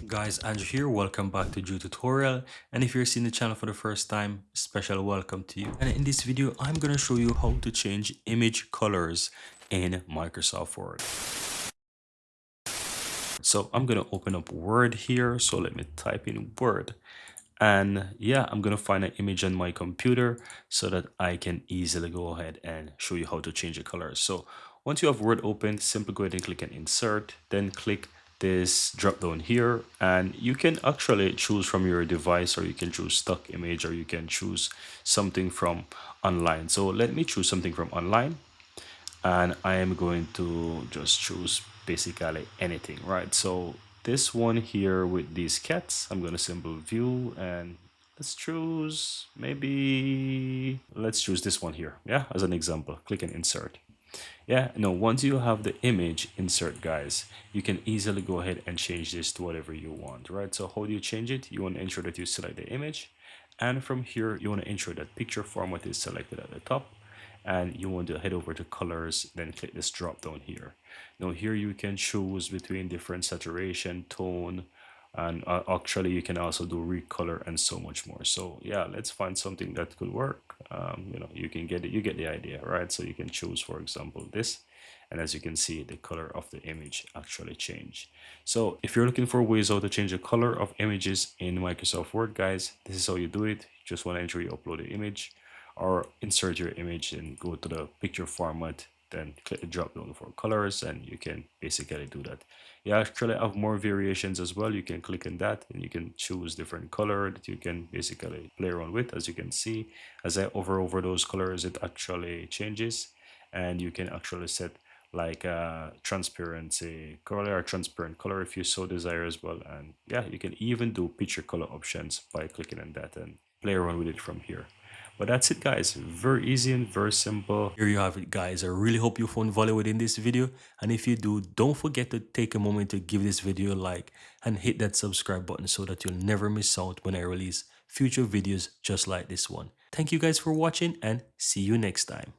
Guys, Andrew here. Welcome back to Drew Tutorial. And if you're seeing the channel for the first time, special welcome to you. And in this video, I'm going to show you how to change image colors in Microsoft Word. So I'm going to open up Word here. So let me type in Word. And yeah, I'm going to find an image on my computer so that I can easily go ahead and show you how to change the colors. So once you have Word open, simply go ahead and click on Insert, then click this drop down here, and you can actually choose from your device, or you can choose stock image, or you can choose something from online. So let me choose something from online, and I am going to just choose basically anything, right? So this one here with these cats, I'm going to symbol view, and let's choose let's choose this one here, yeah, as an example. Click and insert. Yeah, no, once you have the image insert, guys, you can easily go ahead and change this to whatever you want, right? So how do you change it? You want to ensure that you select the image, and from here you want to ensure that picture format is selected at the top, and you want to head over to colors, then click this drop down here. Now here you can choose between different saturation, tone, and actually you can also do recolor and so much more. So yeah, let's find something that could work. You can get it, you get the idea, right? So you can choose, for example, this, and as you can see, the color of the image actually change. So if you're looking for ways how to change the color of images in Microsoft Word, guys, this is how you do it. You just want to ensure you upload the image or insert your image and go to the picture format, then click the drop down for colors, and you can basically do that. You actually have more variations as well. You can click on that and you can choose different color that you can basically play around with. As you can see, as I hover over those colors, it actually changes, and you can actually set like a transparency color or transparent color if you so desire as well. And yeah, you can even do picture color options by clicking on that and play around with it from here. But that's it, guys. Very easy and very simple. Here you have it, guys. I really hope you found value within this video. And if you do, don't forget to take a moment to give this video a like and hit that subscribe button so that you'll never miss out when I release future videos just like this one. Thank you guys for watching, and see you next time.